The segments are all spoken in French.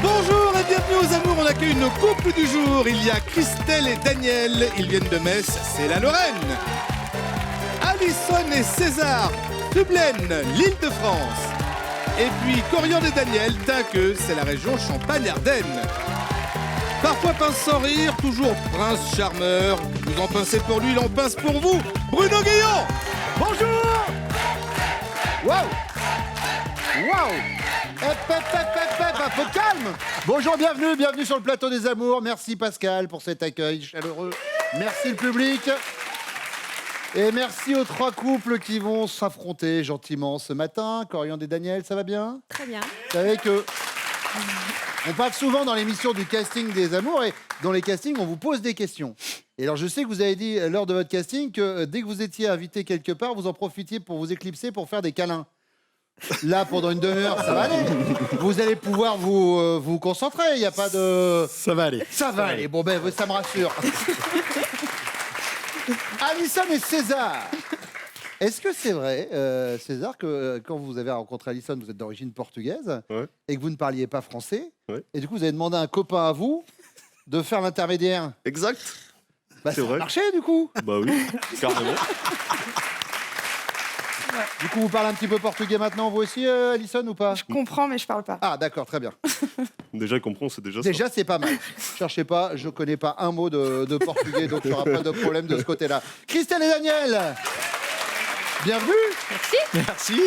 Bonjour et bienvenue aux Amours, on accueille nos couples du jour. Il y a Christelle et Daniel, ils viennent de Metz, c'est la Lorraine. Alison et César, Tublaine, l'Île-de-France. Et puis Coriandre et Daniel, Tinqueux, c'est la région Champagne-Ardenne. Parfois pince sans rire, toujours prince charmeur. Vous en pincez pour lui, il en pince pour vous. Bruno Guillon. Bonjour. Waouh. Waouh. Un peu de calme. Bonjour, bienvenue sur le plateau des Amours. Merci Pascal pour cet accueil chaleureux. Merci le public. Et merci aux trois couples qui vont s'affronter gentiment ce matin. Coriandre et Daniel, ça va bien? Très bien. Vous savez que on parle souvent dans l'émission du casting des Amours et dans les castings, on vous pose des questions. Et alors, je sais que vous avez dit lors de votre casting que dès que vous étiez invité quelque part, vous en profitiez pour vous éclipser, pour faire des câlins. Là, pendant une demi-heure, ça va aller. Vous allez pouvoir vous concentrer. Il n'y a pas de... Ça va aller. Ça va aller. Bon, ben, ça me rassure. Alison et César. Est-ce que c'est vrai, César, que quand vous avez rencontré Alison, vous êtes d'origine portugaise, Ouais. et que vous ne parliez pas français, Ouais. et du coup, vous avez demandé à un copain à vous de faire l'intermédiaire? Exact. Bah, C'est ça a vrai. marché, du coup. Bah oui, carrément. Du coup, vous parlez un petit peu portugais maintenant, vous aussi, Alison, ou pas? Je comprends, mais je parle pas. Ah, d'accord, très bien. Déjà, il comprend, c'est déjà, Déjà, c'est pas mal. Cherchez pas, je connais pas un mot de portugais, donc il n'y aura pas de problème de ce côté-là. Christelle et Daniel, bienvenue. Merci.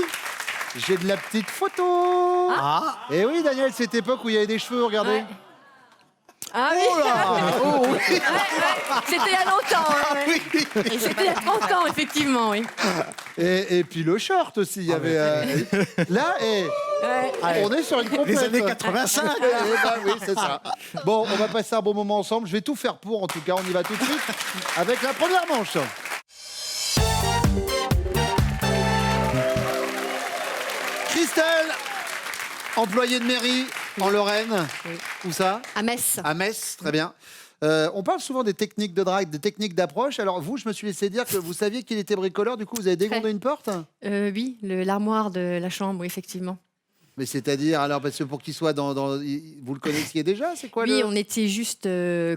J'ai de la petite photo. Ah. Et oui, Daniel, cette époque où il y avait des cheveux, regardez. Ouais. Ah oui, Oh là. Oh oui. ouais, c'était il y a longtemps. Ouais. Et c'était il y a 30 ans, effectivement, oui. Et puis le short aussi, il y avait... Là, Ouais. on est sur une complète. Les années 85. Eh ben oui, c'est ça. Bon, on va passer un bon moment ensemble. Je vais tout faire pour, en tout cas. On y va tout de suite avec la première manche. Christelle, employée de mairie en Lorraine. Oui. Où ça? À Metz. À Metz, très bien. On parle souvent des techniques de drague, des techniques d'approche. Alors vous, je me suis laissé dire que vous saviez qu'il était bricoleur. Du coup, vous avez dégondé Très. une porte? Oui, l'armoire de la chambre, oui, effectivement. Mais c'est-à-dire, alors, parce que pour qu'il soit vous le connaissiez déjà? C'est quoi Oui, le... on était juste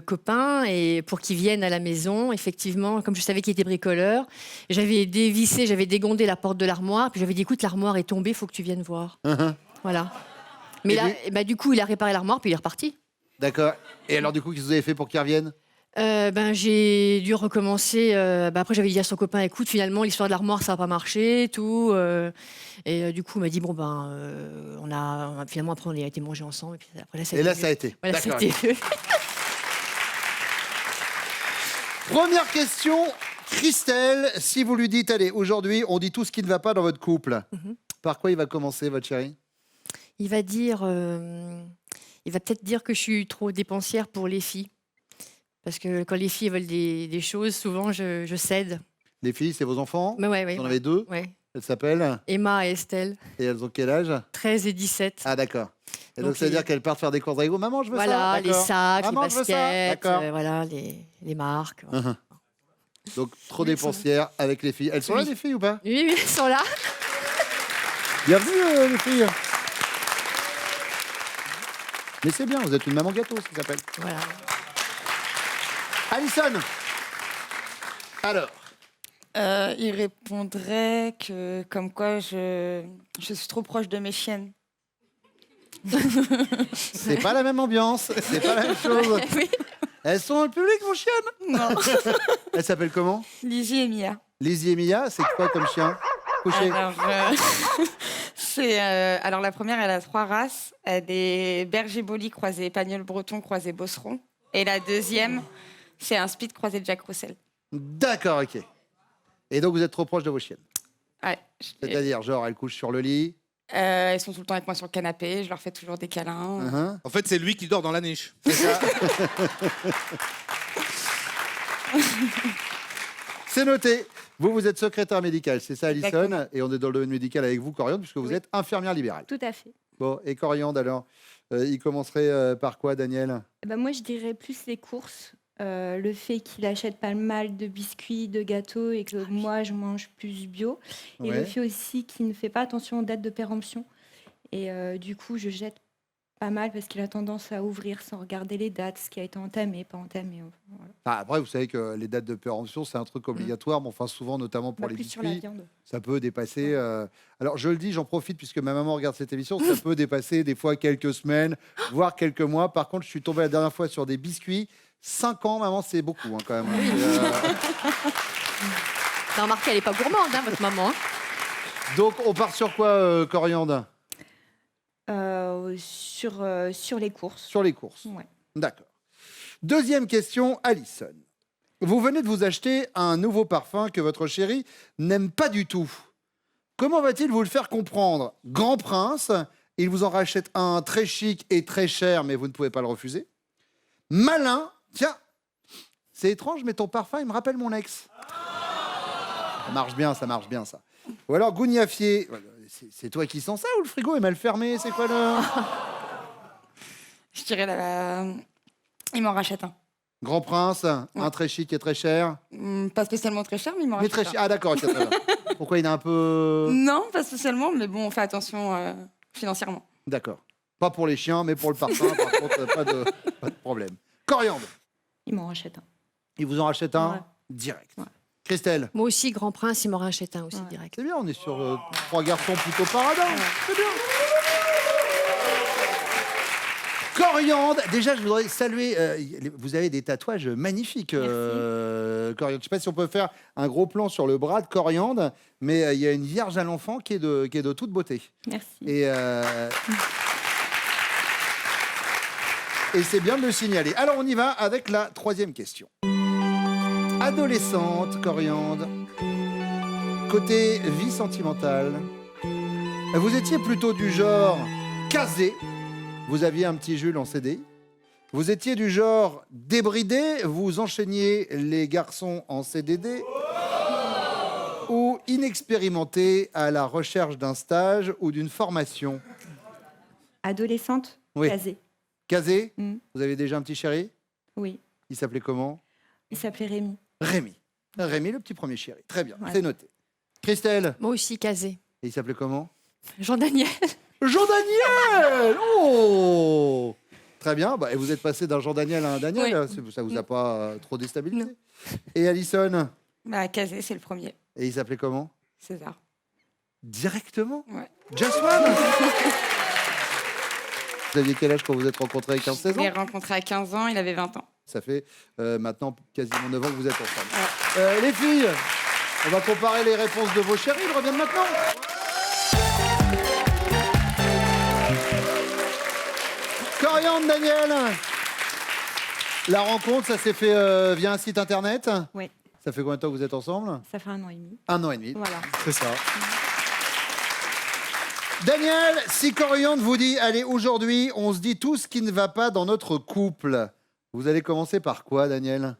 copains et pour qu'il vienne à la maison, effectivement, comme je savais qu'il était bricoleur, j'avais dévissé, j'avais dégondé la porte de l'armoire, puis j'avais dit, écoute, l'armoire est tombée, il faut que tu viennes voir. Voilà. Mais Et là, lui du coup, il a réparé l'armoire, puis il est reparti. D'accord. Et alors, du coup, qu'est-ce que vous avez fait pour qu'il revienne? J'ai dû recommencer. Après, j'avais dit à son copain, écoute, finalement, l'histoire de l'armoire, ça n'a pas marché, tout. Du coup, il m'a dit, bon, finalement, après, on a été manger ensemble. Et, puis, après, Et là, ça a été. Voilà, D'accord. c'était... Première question, Christelle, si vous lui dites, allez, aujourd'hui, on dit tout ce qui ne va pas dans votre couple, par quoi il va commencer, votre chéri? Il va dire... il va peut-être dire que je suis trop dépensière pour les filles. Parce que quand les filles veulent des choses, souvent, je cède. Les filles, c'est vos enfants? Mais ouais. Vous en avez deux? Ouais. Elles s'appellent? Emma et Estelle, Et elles ont quel âge? 13 et 17. Ah, d'accord. Et donc, Donc, ça veut dire qu'elles partent faire des courses avec vous. Maman, je veux ça. Voilà, les D'accord. sacs, Maman, les je veux ça. baskets, D'accord. voilà, les marques. Voilà. Donc, trop Oui, dépensières avec les filles. Elles sont là, Oui. les filles, ou pas? Oui, ils sont là. Bienvenue, les filles. Mais c'est bien, vous êtes une maman gâteau, ça s'appelle. Voilà. Alison. Alors, Il répondrait que, comme quoi, je suis trop proche de mes chiennes. c'est pas la même ambiance, c'est pas la même chose. Oui. Elles sont dans le public, vos chiennes? Non. Elles s'appellent comment? Lizzie et Mia. Lizzie et Mia, c'est quoi comme chien? Couché. Alors, la première, elle a 3 races. Elle a des berger bolis croisés espagnol breton croisés bosseron. Et la deuxième, c'est un speed croisé Jack Russell. D'accord, ok. Et donc, vous êtes trop proche de vos chiennes? Ouais, C'est-à-dire, genre, elles couchent sur le lit? elles sont tout le temps avec moi sur le canapé. Je leur fais toujours des câlins. En fait, c'est lui qui dort dans la niche. C'est ça. C'est noté. Vous êtes secrétaire médicale, c'est ça, Alison? Exactement. Et on est dans le domaine médical avec vous, Coriandre, puisque vous Oui. êtes infirmière libérale. Tout à fait. Bon, et Coriandre, alors, il commencerait par quoi, Daniel? Moi, je dirais plus les courses. Le fait qu'il achète pas mal de biscuits, de gâteaux et que moi, je mange plus bio. Et Ouais. le fait aussi qu'il ne fait pas attention aux dates de péremption. Et du coup, je jette Pas mal parce qu'il a tendance à ouvrir sans regarder les dates, ce qui a été entamé, pas entamé. Voilà. Ah, après, vous savez que les dates de péremption, c'est un truc obligatoire, mais enfin, souvent, notamment pour Bah, les plus sur la biscuits, viande. ça peut dépasser. Alors, je le dis, j'en profite puisque ma maman regarde cette émission, ça peut dépasser des fois quelques semaines, voire quelques mois. Par contre, je suis tombé la dernière fois sur des biscuits. 5 ans, maman, c'est beaucoup hein, quand même. T'as remarqué, elle n'est pas gourmande, hein, votre maman. Hein. Donc, on part sur quoi, Coriandre? Sur les courses. Sur les courses. Ouais. D'accord. Deuxième question, Alison. Vous venez de vous acheter un nouveau parfum que votre chéri n'aime pas du tout. Comment va-t-il vous le faire comprendre? Grand prince, il vous en rachète un très chic et très cher, mais vous ne pouvez pas le refuser. Malin, tiens, c'est étrange, mais ton parfum, il me rappelle mon ex. Ça marche bien, ça. Ou alors, gougnafier, c'est toi qui sens ça ou le frigo est mal fermé? C'est quoi le... Je dirais il m'en rachète un. Grand prince, un très chic et très cher. Pas spécialement très cher, mais il m'en Mais rachète très un. chic. Ah d'accord, ok, très bien. Pourquoi il est un peu... Non, pas spécialement, mais bon, on fait attention financièrement. D'accord. Pas pour les chiens, mais pour le parfum, par contre, pas de problème. Coriandre, Il m'en rachète un. il vous en rachète un Ouais. direct. Ouais. Christelle, Moi aussi, Grand Prince, il m'en rachète un aussi Ouais. direct. c'est bien, on est sur 3 garçons plutôt paradins. C'est bien. Coriandre, déjà je voudrais saluer, vous avez des tatouages magnifiques, Coriandre. Je ne sais pas si on peut faire un gros plan sur le bras de Coriandre, mais il y a une vierge à l'enfant qui est de toute beauté. Merci. Et c'est bien de le signaler. Alors on y va avec la troisième question. Adolescente, Coriandre, côté vie sentimentale, vous étiez plutôt du genre casé, vous aviez un petit Jules en CDI, vous étiez du genre débridé, vous enchaîniez les garçons en CDD, ou inexpérimenté à la recherche d'un stage ou d'une formation. Adolescente, Oui. casée. Casé, Mm. vous avez déjà un petit chéri? Oui. Il s'appelait comment? Il s'appelait Rémi. Rémi. Rémi, le petit premier chéri. Très bien, Ouais. c'est noté. Christelle, Moi aussi, casé. et il s'appelait comment? Jean-Daniel. Jean-Daniel! Oh! Très bien, bah, et vous êtes passé d'un Jean-Daniel à un Daniel, Oui. là, ça vous a pas trop déstabilisé? Et Alison, Casé, c'est le premier. et il s'appelait comment? César. Directement? Ouais. Just One? Vous aviez quel âge quand vous êtes rencontrés avec 15-16 Je l'ai ans? rencontré à 15 ans, il avait 20 ans. Ça fait maintenant quasiment 9 ans que vous êtes ensemble. Les filles, on va comparer les réponses de vos chéris, ils reviennent maintenant. Coriandre, Daniel, la rencontre, ça s'est fait via un site internet? Oui. Ça fait combien de temps que vous êtes ensemble? Ça fait 1 an et demi. 1 an et demi. Voilà. C'est ça. Daniel, si Coriandre vous dit, allez, aujourd'hui, on se dit tout ce qui ne va pas dans notre couple, vous allez commencer par quoi, Daniel?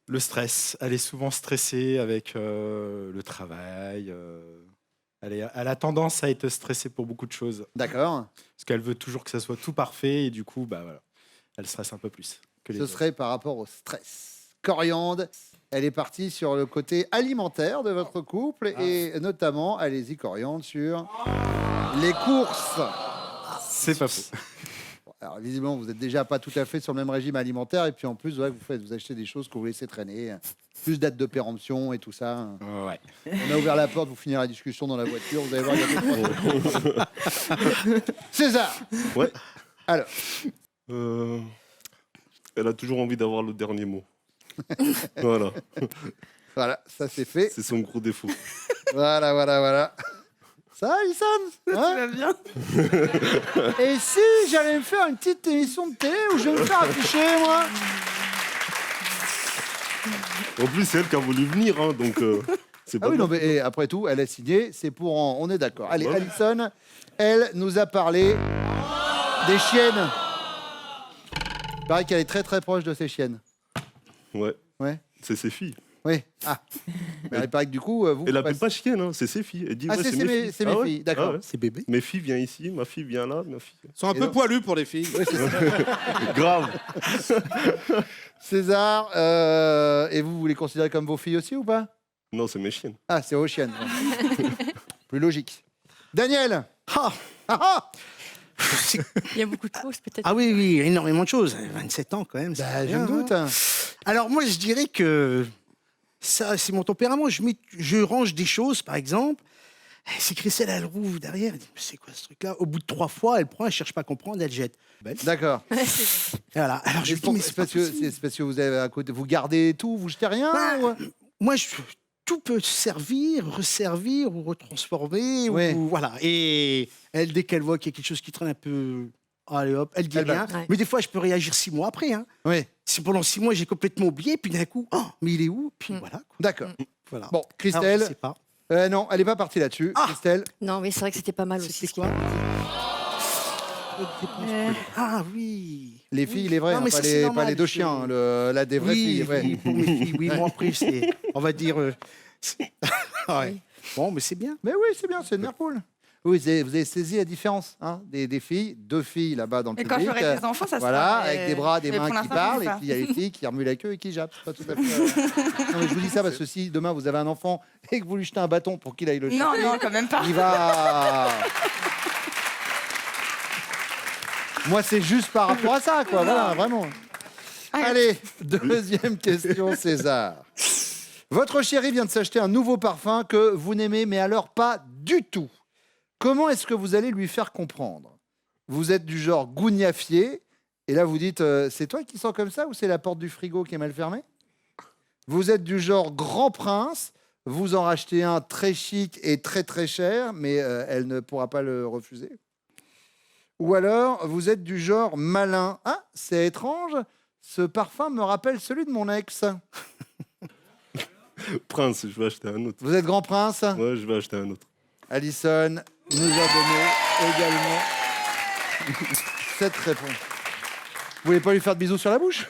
Le stress. Elle est souvent stressée avec le travail. Elle a tendance à être stressée pour beaucoup de choses. D'accord. Parce qu'elle veut toujours que ça soit tout parfait et du coup, bah, voilà, elle stresse un peu plus que les Ce autres. serait par rapport au stress. Coriandre, elle est partie sur le côté alimentaire de votre couple et notamment, allez-y Coriandre, sur les courses. C'est pas faux. Alors visiblement, vous n'êtes déjà pas tout à fait sur le même régime alimentaire et puis en plus, ouais, vous achetez des choses que vous laissez traîner. Plus date de péremption et tout ça. Ouais. On a ouvert la porte, vous finirez la discussion dans la voiture, vous allez voir, il y a deux, trois trucs. César. Ouais. Alors, Elle a toujours envie d'avoir le dernier mot. Voilà. voilà, ça c'est fait. C'est son gros défaut. Voilà. Ça va, Alison? Hein? va bien? Et si j'allais me faire une petite émission de télé où je vais me faire afficher, moi? En plus, c'est elle qui a voulu venir, hein, donc c'est pas Ah oui, non, grave. mais et après tout, elle a signé, c'est pour on est d'accord. Allez, Ouais. Alison, elle nous a parlé des chiennes. Il paraît qu'elle est très très proche de ses chiennes. Ouais. Ouais. C'est ses filles. Oui. Ah. Mais il paraît que du coup, vous. Elle vous l'appelle passez- pas chienne, hein, c'est ses filles. Elle dit, Ah, ouais, c'est mes mes- filles. c'est mes Ah ouais filles, d'accord. Ah ouais. C'est bébé. Mes filles viennent ici, ma fille vient là, ma fille. Ils sont un Et peu donc- poilus pour les filles. Oui, c'est ça. Grave. César, et vous les considérez comme vos filles aussi ou pas? Non, c'est mes chiennes. Ah, c'est vos chiennes. Plus logique. Daniel, Ah, Il y a beaucoup de choses, peut-être. Ah oui, oui, énormément de choses. 27 ans quand même. ça bah, fait je me bien, doute. hein. Alors moi, je dirais que ça, c'est mon tempérament. Je range des choses, par exemple. C'est Christelle, elle rouvre derrière. Elle dit, mais c'est quoi ce truc-là? Au bout de 3 fois, elle prend, elle cherche pas à comprendre, elle jette. D'accord. Ouais, c'est vrai. Voilà. Alors je C'est lui dis, mais c'est pas parce que possible. c'est parce que vous avez à côté, vous gardez tout, vous jetez rien. Bah, ou- Moi, tout peut servir, resservir ou retransformer. Ouais. Ou, voilà. Et elle, dès qu'elle voit qu'il y a quelque chose qui traîne un peu, allez hop, elle dit Elle rien. va. Ouais. Mais des fois, je peux réagir 6 mois après. Hein. Oui. Si pendant 6 mois, j'ai complètement oublié, puis d'un coup, oh, mais il est où? Puis voilà. Quoi. D'accord. Voilà. Bon, Alors, Christelle. je sais pas. Non, elle n'est pas partie là-dessus. Christelle. Non, mais c'est vrai que c'était pas mal aussi. C'était quoi? Ah oui. Les filles, les vraies, Non, hein, mais pas, ça, c'est les, normal, pas les deux c'est- chiens, là, des vraies Oui, filles. Ouais. oui, pour mes filles, oui. Moi, après, c'est, on va dire... ouais. Bon, mais c'est bien. Mais oui, c'est bien, c'est une mère poule. Oui, vous avez saisi la différence hein, des filles, 2 filles là-bas dans le Et quand public. j'aurai des enfants, ça sera. Voilà, avec des bras, des mais pour mains qui l'instant, parlent, je et sais puis il y a les filles qui remuent la queue et qui jappent. C'est pas tout à fait. Non, mais je vous dis ça parce que si demain vous avez un enfant et que vous lui jetez un bâton pour qu'il aille le Non, chercher, non, quand même pas. il va. Moi, c'est juste par rapport à ça, quoi. Voilà, vraiment. Allez, deuxième question, César. Votre chéri vient de s'acheter un nouveau parfum que vous n'aimez, mais alors pas du tout. Comment est-ce que vous allez lui faire comprendre? Vous êtes du genre gougnafier, et là vous dites c'est toi qui sens comme ça ou c'est la porte du frigo qui est mal fermée? Vous êtes du genre grand prince, vous en rachetez un très chic et très très cher, mais elle ne pourra pas le refuser. Ou alors vous êtes du genre malin. Ah, c'est étrange, ce parfum me rappelle celui de mon ex. Prince, je vais acheter un autre. Vous êtes grand prince? Ouais, je vais acheter un autre. Alison nous a donné également cette réponse. Vous voulez pas lui faire de bisous sur la bouche?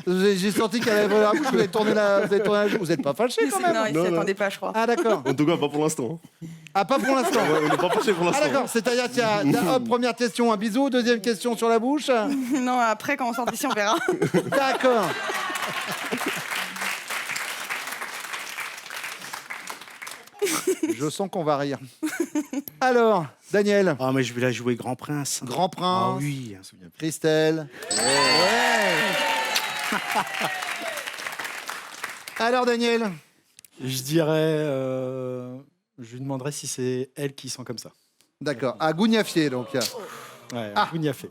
J'ai senti qu'elle avait la bouche, vous avez tourné la joue. Vous n'êtes pas fâché quand Non, même? il Non, s'y non. attendait pas, je crois. Ah d'accord. En tout cas, pas pour l'instant. Ah pas pour l'instant. Ouais, on n'est pas fâchés pour Ah l'instant. d'accord, c'est-à-dire tiens, hop, première question, un bisou, deuxième question sur la bouche. Non, après, quand on sort d'ici, on verra. D'accord. Je sens qu'on va rire. Alors, Daniel, Ah, mais je vais la jouer Grand Prince. grand Ah prince, oui. Christelle. Alors Daniel, Je dirais, je lui demanderais si c'est elle qui sent comme ça. d'accord, à gougnafier donc. Ouais, Ah. vous n'y a fait.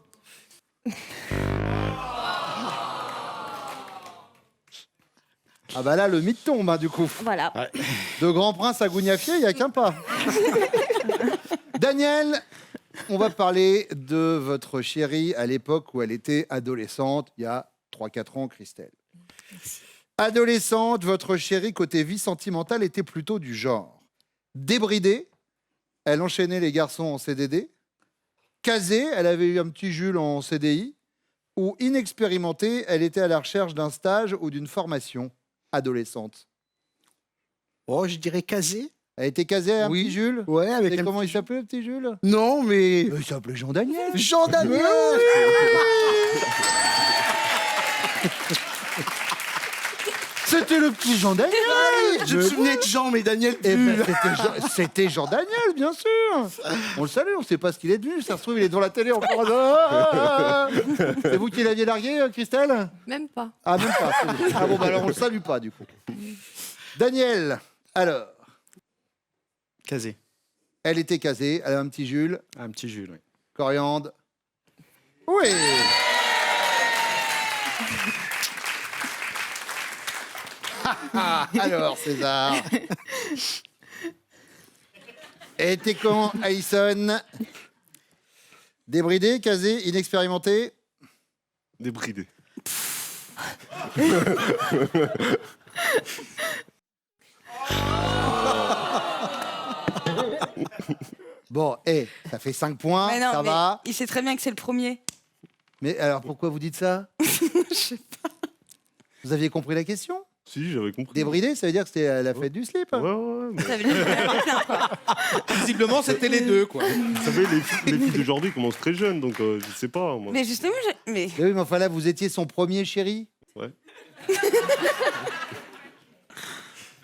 Ah bah là, le mythe tombe, hein, du coup. Voilà. De Grand Prince à Gougnafier, il n'y a qu'un pas. Daniel, on va parler de votre chérie à l'époque où elle était adolescente, il y a 3-4 ans, Christelle. Adolescente, votre chérie, côté vie sentimentale, était plutôt du genre débridée, elle enchaînait les garçons en CDD, casée, elle avait eu un petit Jules en CDI, ou inexpérimentée, elle était à la recherche d'un stage ou d'une formation adolescente. Oh, je dirais casé. Elle était casée à un Oui. petit Jules. Ouais, avec Et un comment petit- il s'appelait, le petit Jules? Non, mais... Il s'appelait Jean Daniel. Jean Daniel. C'était le petit Jean Daniel. Je me souvenais de Jean, mais Daniel Eh plus. ben, c'était Jean Daniel, bien sûr. On le salue, on ne sait pas ce qu'il est devenu. Ça se trouve, il est devant la télé encore. C'est vous qui l'aviez largué, Christelle? Même pas. Ah, même pas. Ah bon, bah alors on le salue pas, du coup. Daniel, alors, Casé. elle était casée, elle a un petit Jules, Un petit Jules, oui. coriandre. Oui. Alors, César. Et t'es comment, Alison? Débridé, casé, inexpérimenté? Débridé. Bon, ça fait 5 points, Mais non, ça mais va. il sait très bien que c'est le premier. Mais alors, pourquoi vous dites ça? Je sais pas. Vous aviez compris la question? Si, j'avais compris. Débridé, ça veut dire que c'était la fête du slip? Ouais, ouais, mais Ça veut dire qu'il appartient, quoi. Visiblement, c'était les deux, quoi. vous savez, les filles d'aujourd'hui commencent très jeunes, donc je sais pas, moi. Mais justement, mais Mais oui, mais enfin là, vous étiez son premier chéri. Ouais.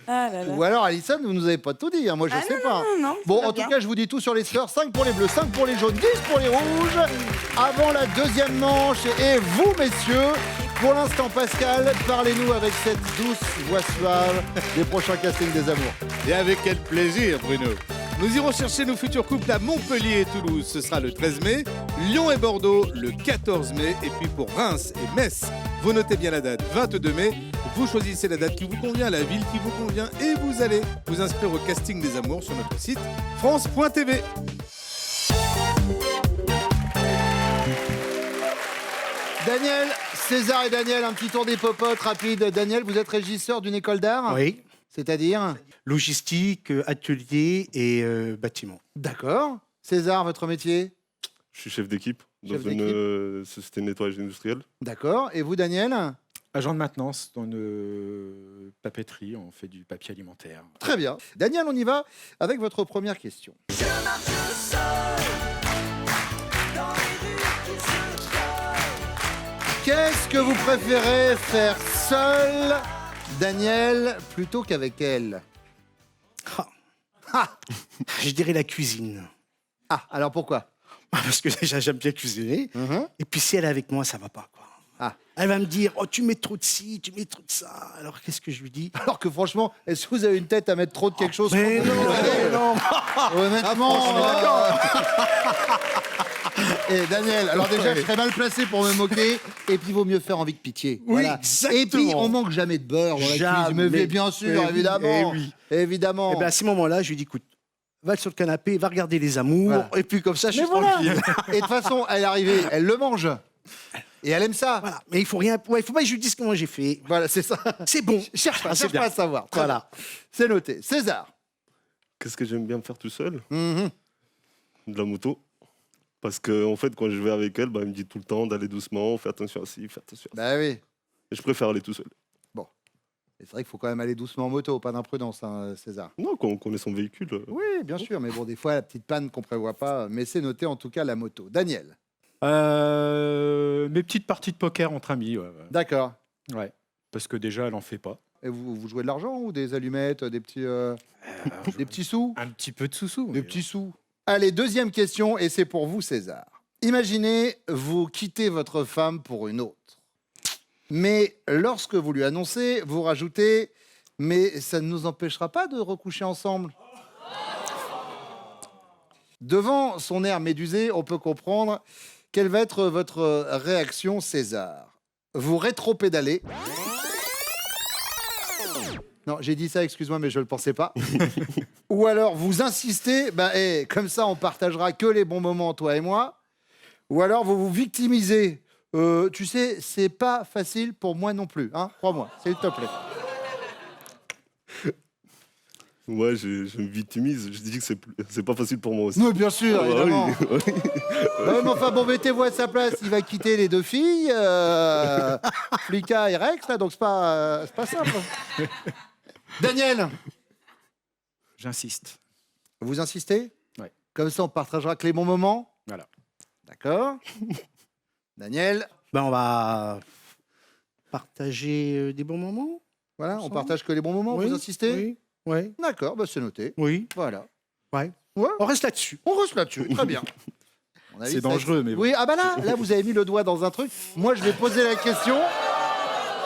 Ah là là. Ou alors, Alison, vous nous avez pas tout dit, hein. Moi je sais pas. Non, Bon, ça va en tout bien. cas, je vous dis tout sur les sœurs. 5 pour les bleus, 5 pour les jaunes, 10 pour les rouges. Avant la deuxième manche. Et vous, messieurs, pour l'instant, Pascal, parlez-nous avec cette douce voix suave des prochains castings des amours. Et avec quel plaisir, Bruno. Nous irons chercher nos futurs couples à Montpellier et Toulouse, ce sera le 13 mai, Lyon et Bordeaux le 14 mai, et puis pour Reims et Metz, vous notez bien la date, 22 mai, vous choisissez la date qui vous convient, la ville qui vous convient, et vous allez vous inscrire au casting des amours sur notre site France.tv. Daniel, César et Daniel, un petit tour des popotes rapide. Daniel, vous êtes régisseur d'une école d'art? Oui. C'est-à-dire? Logistique, atelier et bâtiment. D'accord. César, votre métier? Je suis chef d'équipe dans Chef une société de nettoyage industriel. D'accord. Et vous, Daniel? Agent de maintenance dans une papeterie, on fait du papier alimentaire. Très bien. Daniel, on y va avec votre première question. Qu'est-ce que vous préférez faire seul, Daniel, plutôt qu'avec elle? Je dirais la cuisine. Ah, alors pourquoi? Parce que déjà, j'aime bien cuisiner. Mhm. Et puis si elle est avec moi, ça va pas, quoi. Ah. Elle va me dire, oh, tu mets trop de ci, tu mets trop de ça. Alors qu'est-ce que je lui dis? Alors que franchement, est-ce que vous avez une tête à mettre trop de quelque chose? Mais non, mais non. Honnêtement, Ah, Et Daniel, alors déjà, je serais mal placé pour me moquer, et puis il vaut mieux faire envie que pitié. Oui, Et puis, exactement. on manque jamais de beurre dans la Jamais. cuisine. Mais bien sûr, Eh oui, évidemment. eh oui. Évidemment. Et bien à ce moment-là, je lui dis, écoute, va sur le canapé, va regarder les amours, Voilà. et puis comme ça, je suis Mais voilà. tranquille. Et de toute façon, elle est arrivée, elle le mange. Et elle aime ça. Voilà. Mais il faut rien, il faut pas que je lui dise comment j'ai fait. Voilà, c'est ça. C'est bon. Cherche pas, Ah, c'est cherche bien. pas à savoir. Très Voilà. bien. C'est noté. César. Qu'est-ce que j'aime bien faire tout seul? Mhm. De la moto. Parce que en fait, quand je vais avec elle, elle me dit tout le temps d'aller doucement, fais attention à ci, fais attention à ça. Bah oui. Et je préfère aller tout seul. Et c'est vrai qu'il faut quand même aller doucement en moto, pas d'imprudence, hein, César. Non, quand on connaît son véhicule. Oui, bien sûr, mais bon, des fois, la petite panne qu'on prévoit pas, mais c'est noté en tout cas la moto. Daniel. Mes petites parties de poker entre amis, ouais. D'accord. Ouais. Parce que déjà, elle en fait pas. Et vous jouez de l'argent ou des allumettes, des petits sous? Un petit peu de sous-sous. Des petits sous. Allez, deuxième question, et c'est pour vous, César. Imaginez, vous quittez votre femme pour une autre. Mais lorsque vous lui annoncez, vous rajoutez « Mais ça ne nous empêchera pas de recoucher ensemble ». Devant son air médusé, on peut comprendre quelle va être votre réaction, César. Vous rétro-pédalez. Non, j'ai dit ça, excuse-moi, mais je ne le pensais pas. Ou alors, vous insistez, comme ça, on partagera que les bons moments, toi et moi. Ou alors, vous vous victimisez. Tu sais, c'est pas facile pour moi non plus, hein, crois-moi, s'il te plaît. Ouais, je me victimise. Je dis que c'est pas facile pour moi aussi. Oui, bien sûr, Ah bah évidemment. oui, oui. Ouais, mais enfin, bon, mettez-vous à sa place. Il va quitter les deux filles, Flika et Rex, là, donc c'est pas simple. Daniel, J'insiste. vous insistez? Ouais. Comme ça, on partagera que les bons moments. Voilà. D'accord. Daniel, On va partager des bons moments. voilà, on Ensemble. partage que les bons moments, vous insistez? Oui. Oui. D'accord, c'est noté. Oui. Voilà. Ouais. Ouais, On reste là-dessus. on reste là-dessus, très bien. À mon avis, C'est ça- dangereux, mais bon. Oui, ah bah là, vous avez mis le doigt dans un truc. Moi, je vais poser la question.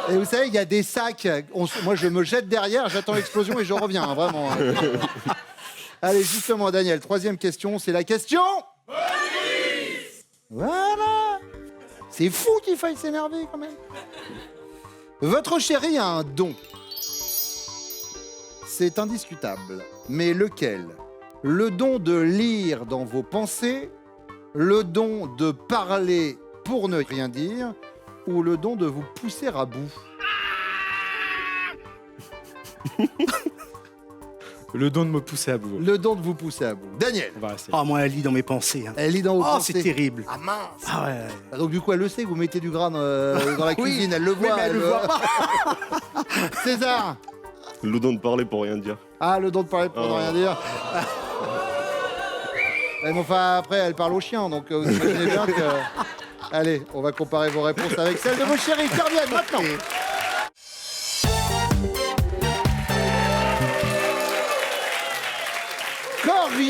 Et vous savez, il y a des sacs. Moi, je me jette derrière, j'attends l'explosion et je reviens, hein, vraiment. Allez, justement, Daniel, troisième question, c'est la question. Voilà. C'est fou qu'il faille s'énerver quand même. Votre chéri a un don. C'est indiscutable. Mais lequel? Le don de lire dans vos pensées, le don de parler pour ne rien dire, ou le don de vous pousser à bout? Le don de me pousser à bout. Le don de vous pousser à bout. Daniel, On va rester. Ah, moi, elle lit dans mes pensées. Hein. elle lit dans vos Oh, pensées. c'est terrible. Ah mince. Ah ouais. Ah, donc du coup, elle le sait que vous mettez du gras dans la cuisine, elle le Oui, voit. mais elle le voit pas. César. Le don de parler pour rien dire. Ah, le don de parler pour ne Oh. rien dire. Mais enfin, après, elle parle au chien, donc vous imaginez bien que... Allez, on va comparer vos réponses avec celles de vos chéris qui reviennent maintenant.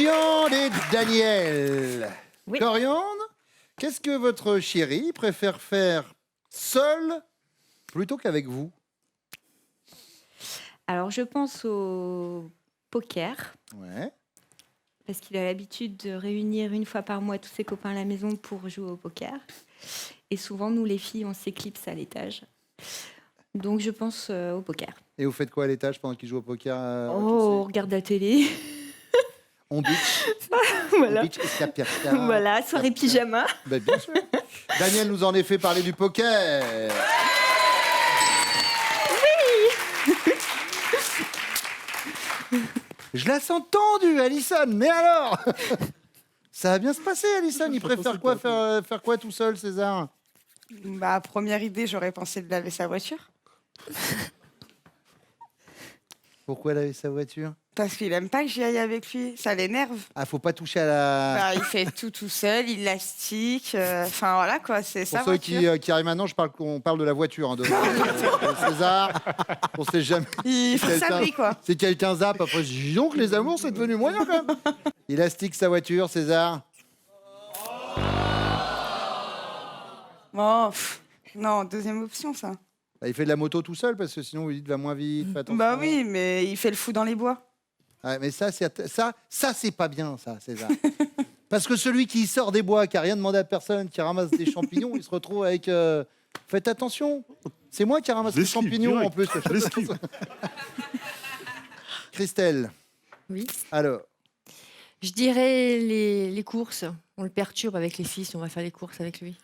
Coriandre et Daniel. Oui. Coriandre, qu'est-ce que votre chéri préfère faire seul plutôt qu'avec vous? Alors, je pense au poker, Ouais. parce qu'il a l'habitude de réunir une fois par mois tous ses copains à la maison pour jouer au poker. Et souvent, nous, les filles, on s'éclipse à l'étage. Donc, je pense au poker. Et vous faites quoi à l'étage pendant qu'il joue au poker On regarde la télé. On bitch. Voilà. On bitch et ça perd. Voilà, soirée pyjama. Ben, bien sûr. Daniel nous en a fait parler du poker. Je la sens tendue, Alison. Mais alors, ça va bien se passer, Alison. Il préfère quoi, faire quoi tout seul, César? Bah, première idée, j'aurais pensé de laver sa voiture. Pourquoi laver sa voiture? Parce qu'il aime pas que j'y aille avec lui. Ça l'énerve. Ah, faut pas toucher à la. Bah, il fait tout seul, il lastique. Enfin, voilà, quoi. C'est Pour sa ceux voiture. qui arrivent maintenant, on parle de la voiture. Hein, de César, on sait jamais. Il fait sa Quelqu'un- vie, quoi. C'est quelqu'un zappe. Après, je dis donc, les amours, c'est devenu moyen quand même. Il astique sa voiture, César. Oh, non, deuxième option, ça. Bah, il fait de la moto tout seul parce que sinon, vous dites va moins vite. Fais attention. Bah oui, mais il fait le fou dans les bois. Ouais, mais ça, c'est pas bien, ça, César. Parce que celui qui sort des bois, qui a rien demandé à personne, qui ramasse des champignons, il se retrouve avec. Faites attention. C'est moi qui ramasse les L'esquive, champignons en direct. plus. L'esquive. Christelle. Oui. Alors. Je dirais les courses. On le perturbe avec les fils, on va faire les courses avec lui.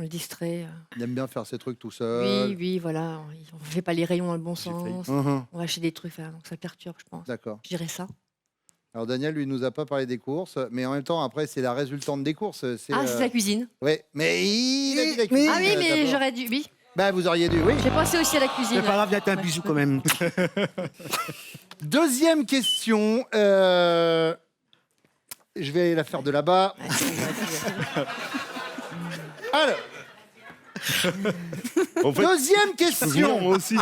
On le distrait. Il aime bien faire ses trucs tout seul. Oui, voilà. On ne fait pas les rayons dans le bon sens. Mhm. On va acheter des trucs, donc ça perturbe, je pense. D'accord. Je dirais ça. Alors Daniel, lui, nous a pas parlé des courses, mais en même temps, après, c'est la résultante des courses. C'est la cuisine. Ouais, mais il a dit la cuisine. Ah oui, mais d'abord. j'aurais dû. Oui. Bah, vous auriez dû, oui. J'ai pensé aussi à la cuisine. C'est pas grave, il y a un bisou quand même. Deuxième question. Je vais la faire de là-bas. Alors, En fait, deuxième non, question. moi aussi.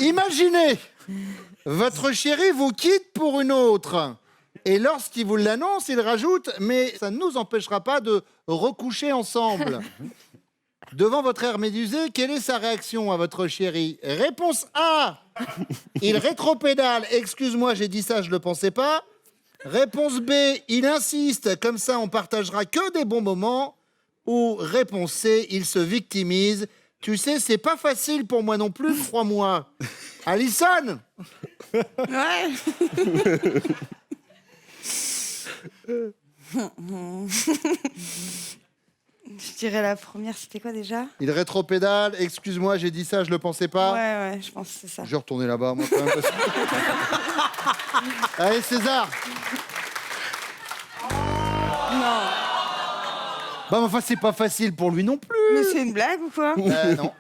Imaginez, votre chéri vous quitte pour une autre. Et lorsqu'il vous l'annonce, il rajoute « Mais ça ne nous empêchera pas de recoucher ensemble ». Devant votre air médusé, quelle est sa réaction à votre chéri? Réponse A. Il rétropédale. Excuse-moi, j'ai dit ça, je ne le pensais pas. Réponse B. Il insiste. Comme ça, on partagera que des bons moments. Ou réponse C. Il se victimise. Tu sais, c'est pas facile pour moi non plus, crois-moi. Alison. Ouais. Je dirais la première, c'était quoi déjà? Il rétropédale. Excuse-moi, j'ai dit ça, je le pensais pas. Ouais, je pense que c'est ça. Je vais retourner là-bas, moi, quand même. parce que- Allez, César. Non. Bah, enfin, c'est pas facile pour lui non plus. Mais c'est une blague ou quoi? Non.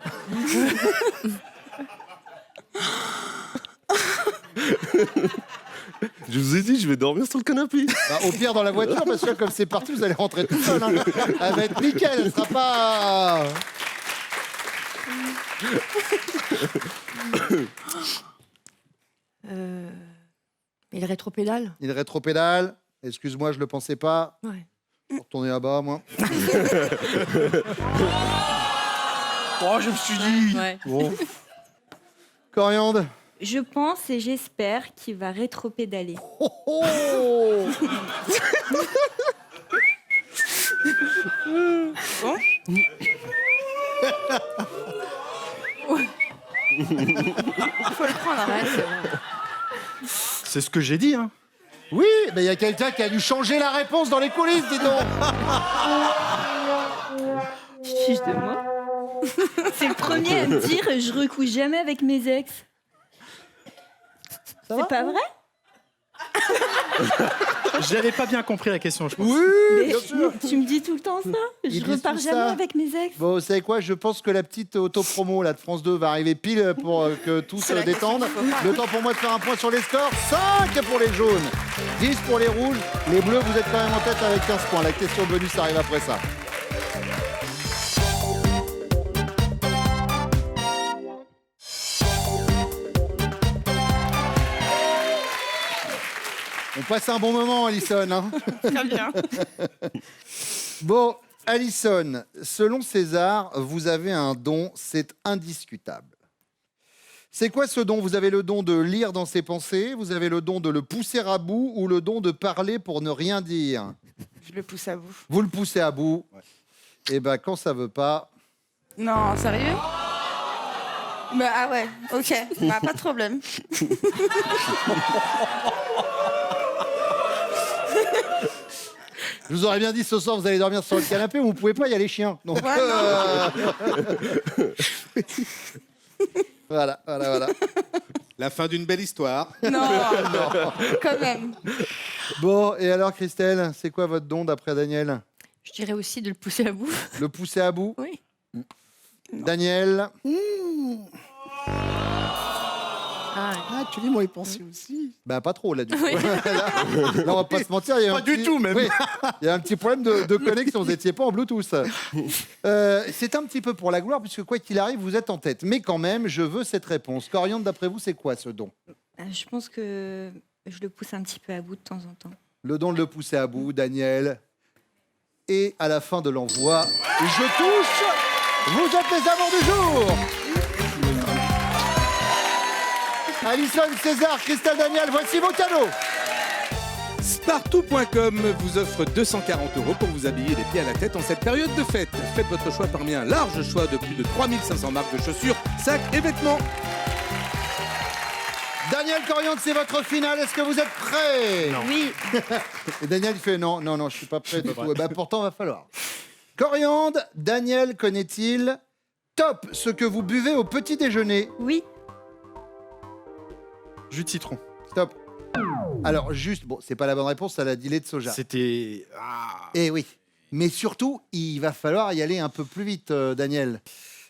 Je vous ai dit, je vais dormir sur le canapé. Bah, au pire, dans la voiture, parce que comme c'est parti, vous allez rentrer tout seul. Hein. Elle va être nickel, elle sera pas. Il rétropédale. Il rétropédale. Excuse-moi, je le pensais pas. Ouais. Je vais retourner là-bas, moi. Oh, je me suis dit. Ouais. Bon. Coriandre. Je pense et j'espère qu'il va rétropédaler. Oh, oh. Faut le prendre. Ouais, c'est bon. C'est ce que j'ai dit. Hein. Oui, mais il y a quelqu'un qui a dû changer la réponse dans les coulisses, dis donc. Fiche de moi. C'est le premier à me dire je recouche jamais avec mes ex. Ça C'est va pas vrai? J'avais pas bien compris la question, je pense. Oui, Mais bien sûr. tu me dis tout le temps ça? Ils Je disent repars tout jamais ça. avec mes ex. Bon, vous savez quoi? Je pense que la petite auto-promo là, de France 2 va arriver pile pour que tout se détende. Le temps pour moi de faire un point sur les scores. 5 pour les jaunes, 10 pour les rouges. Les bleus, vous êtes quand même en tête avec 15 points. La question bonus arrive après ça. On passe un bon moment, Alison. Hein. Très bien. Bon, Alison, selon César, vous avez un don, c'est indiscutable. C'est quoi ce don? Vous avez le don de lire dans ses pensées, vous avez le don de le pousser à bout ou le don de parler pour ne rien dire? Je le pousse à bout. Vous le poussez à bout. Et ben quand ça veut pas... Non, sérieux? Bah, ah ouais, ok, bah, pas de problème. Je vous aurais bien dit ce soir, vous allez dormir sur le canapé, vous pouvez pas, il y a les chiens. Donc, Ouais, voilà. La fin d'une belle histoire. Non, quand même. Bon, et alors Christelle, c'est quoi votre don d'après Daniel? Je dirais aussi de le pousser à bout. Le pousser à bout? Oui. Daniel? Ah, tu lis moi les pensées aussi. Bah pas trop là du coup. Oui. Là, on va pas se mentir, il y a Pas du tout, même. Oui, il y a un petit problème de connexion, vous n'étiez pas en Bluetooth. C'est un petit peu pour la gloire, puisque quoi qu'il arrive, vous êtes en tête. Mais quand même, je veux cette réponse. Coriandre, d'après vous, c'est quoi ce don? Je pense que je le pousse un petit peu à bout de temps en temps. Le don de le pousser à bout, Daniel. Et à la fin de l'envoi, je touche. Vous êtes les amours du jour. Alison, César, Christelle, Daniel, voici vos cadeaux. Spartou.com vous offre 240 € pour vous habiller les pieds à la tête en cette période de fête. Faites votre choix parmi un large choix de plus de 3500 marques de chaussures, sacs et vêtements. Daniel, Coriandre, c'est votre finale. Est-ce que vous êtes prêts? Oui, Et Daniel il fait non, je suis pas prêt du tout. Bah, pourtant, va falloir. Coriandre, Daniel connaît-il top ce que vous buvez au petit déjeuner? oui, Jus de citron. Stop. Alors juste, bon, c'est pas la bonne réponse, ça l'a dit lait de soja. C'était. Eh oui. Mais surtout, il va falloir y aller un peu plus vite, Daniel.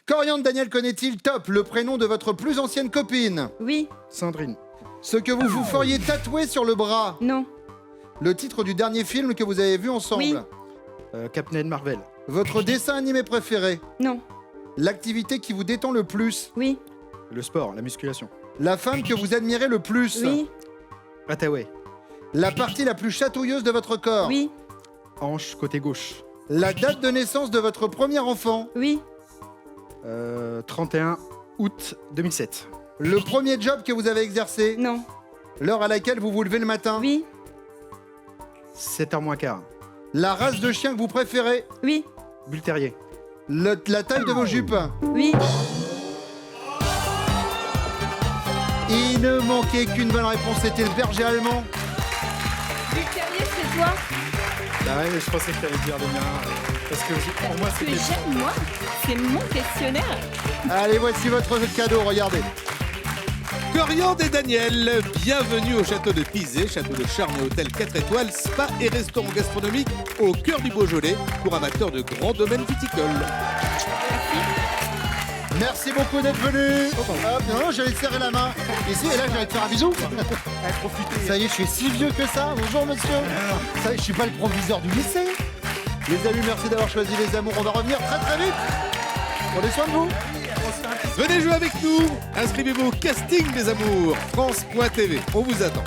Coriandre, Daniel connaît-il top le prénom de votre plus ancienne copine? oui, Sandrine. Ce que vous vous feriez tatouer sur le bras? non, Le titre du dernier film que vous avez vu ensemble? Oui. Captain Marvel. Votre dessin animé préféré? non, L'activité qui vous détend le plus? oui, Le sport, la musculation. La femme que vous admirez le plus? oui, Attaway. La partie la plus chatouilleuse de votre corps? oui, Hanche, côté gauche. La date de naissance de votre premier enfant? oui, 31 août 2007. Le premier job que vous avez exercé? non, L'heure à laquelle vous vous levez le matin? oui, 7h moins quart. La race de chien que vous préférez? oui, Bull terrier. La taille de vos jupes? oui. Il ne manquait qu'une bonne réponse, c'était le berger allemand. Bull terrier, c'est toi? Bah ouais, mais je pensais que t'allais dire les miens. Parce que pour moi, Ce que c'était. j'aime, moi, c'est mon questionnaire. Allez, voici votre cadeau, regardez. Coriandre et Daniel, bienvenue au château de Pizé, château de charme et hôtel 4 étoiles, spa et restaurant gastronomique au cœur du Beaujolais pour amateurs de grands domaines viticoles. Merci beaucoup d'être venu. Hop, non, j'allais te serrer la main. Ici, et là, j'allais te faire un bisou. Ça y est, je suis si vieux que ça. Bonjour, monsieur. Ça y est, je suis pas le proviseur du lycée. Les amis, merci d'avoir choisi les amours. On va revenir très très vite. Prenez soin de vous. Venez jouer avec nous. Inscrivez-vous au casting des amours, France.tv. On vous attend.